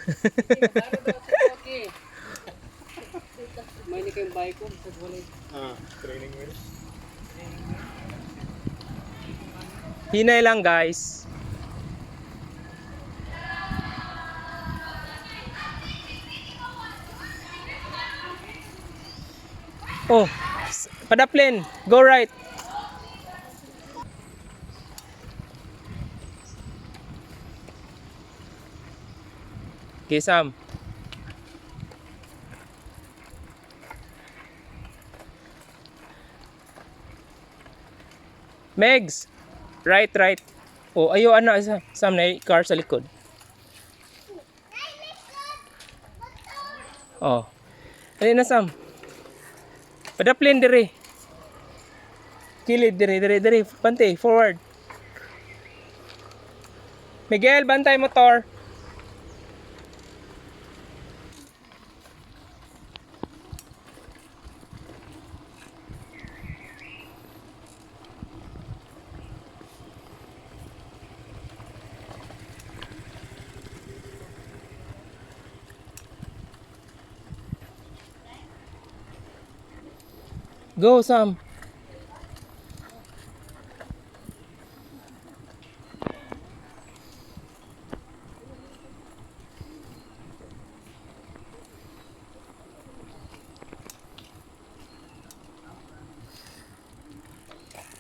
Okay. May ni kayong bike ko sa walay. Training wheel. Hinay lang guys. Oh, padaplin. Go right. Okay, Sam. Megs. Right, right. Oh, ayo ana Sam na car sa likod. Oh. Ayun na Sam. Padaplin dire. Kilid dire. Bantay, forward. Miguel, bantay motor. Go, Sam.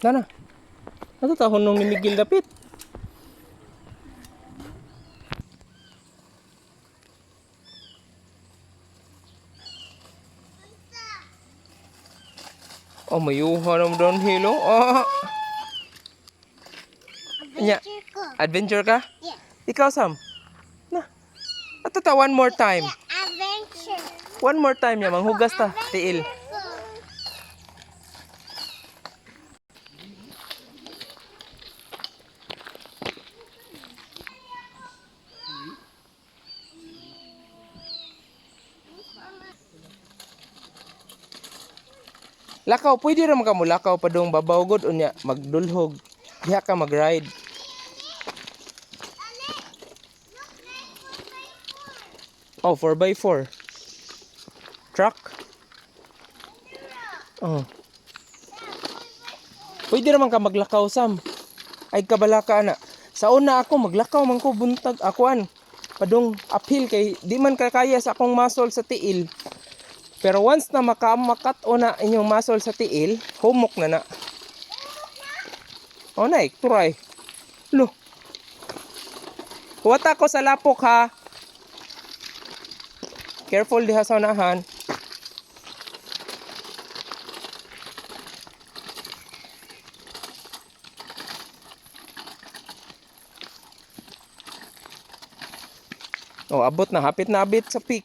Nana. Ano tahon nung ni Miguel dapit? Oh, mayuha naman downhill. Oh. Nya, adventure ka? Yeah. Ikaw, Sam? Na. Ato ta, one more time. Adventure. One more time ya, manghugas ta, tiil. Lakaw, pwede ra man ka mo lakaw pa dong babaw gud unya magdulhog. Diha ka mag-ride. Oh, 4x4. Truck. Oh. Pwede ra man ka maglakaw, Sam. Ay kabalaka na. Sa una ako maglakaw man ko buntag akuan. Padong uphill kay di man ka kaya sa akong muscle sa tiil. Pero once na makamakat o na inyong muscle sa tiil, humok na na. O na, turay. Lo. Huwat ako sa lapok ha. Careful diha sa unahan. O, abot na. Hapit na abit sa peak.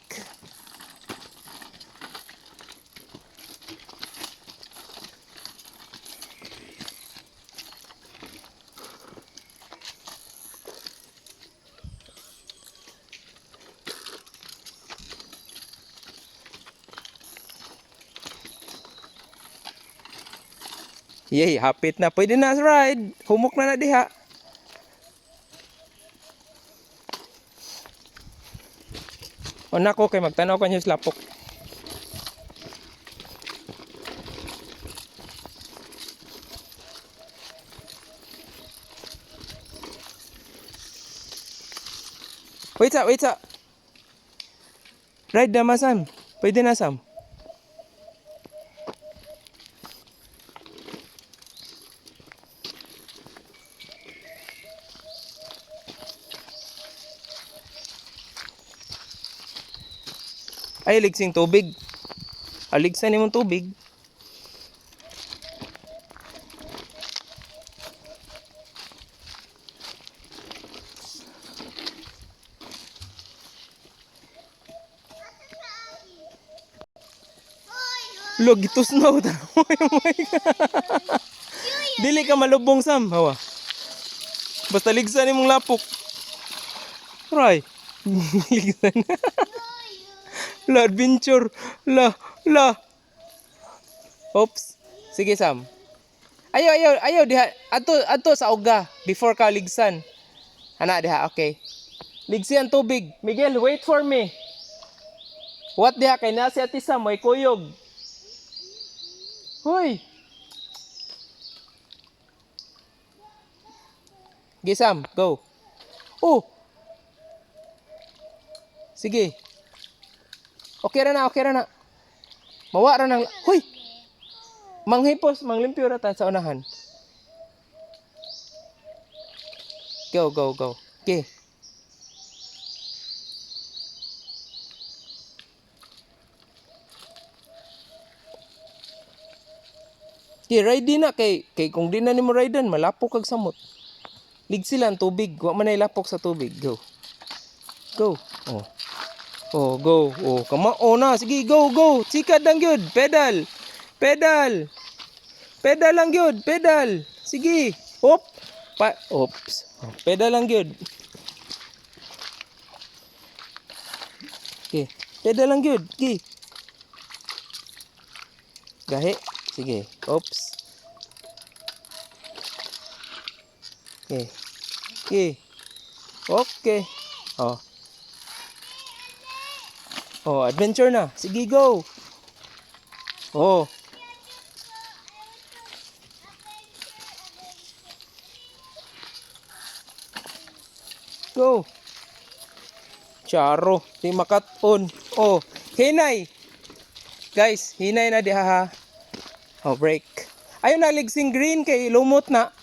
Yay, hapit na. Pwede na ride. Humok na na diha. O nako kay magtanaw kanyo sa lapok. Wait sa. Ride na Sam. Pwede na Sam. Ay, ligsing tubig. Aligsan nimong tubig. Log, itus na ako. Oh my God. Dili ka malubong, Sam. Hawa. Basta ligsan nimong lapok. Try. Ligsan. La, adventure. La. Oops. Sige, Sam. Ayaw diha. Ato sa uga before ka ligsan. Ana diha, okay. Ligsi ang tubig. Miguel, wait for me. What diha kay na si Ate Sam may kuyog. Hoy. Gisam, go. Oh. Sige. Okay ra na, okay ra na. Mawa ra nang. Hoy. Manghipos, manglimpyo ra ta sa unahan. Go, go, go. Okay. Okay, ride din na kay kung di na nimo ridean malapok kag samot. Ligsi lang tubig, wa man ay lapok sa tubig. Go. Go. Oh. Oh, go. Oh, kama na. Sige, go, go. Sikad lang gyud. Pedal. Pedal. Pedal lang gyud. Pedal. Sige. Hop. Oops. Oh, pedal lang gyud. Okay. Pedal lang gyud. Sige. Gahe. Sige. Oops. Okay. Okay. Okay. Oh. Oh, adventure na. Sige, go. Oh. Go. Charo. Di makaton. Oh. Hinay. Guys, hinay na diha ha. Oh, break. Ayun na, ligsing green kay lumot na.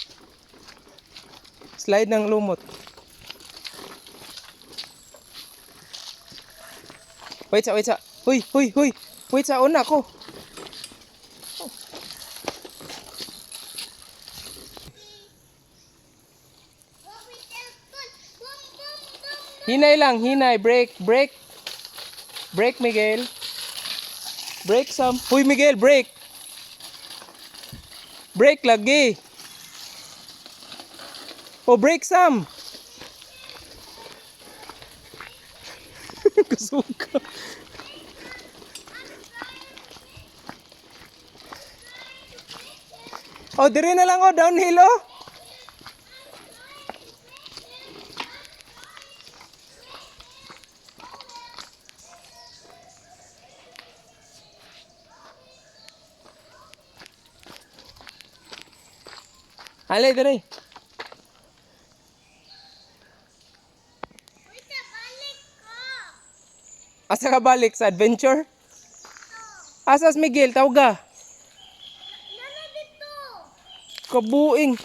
Slide ng lumot. Wait sa, wait sa. Huy, huy, huy. Wait sa, una ko. Hinay lang, hinay. Break, break. Break, Miguel. Break some. Huy, Miguel, break. Break lagi. Oh, break some. Kasuka. Oh, dire na lang oh, downhill oh. Halay dire. Asa ka balik sa adventure? Asas Miguel, tawag ka. Kabuing.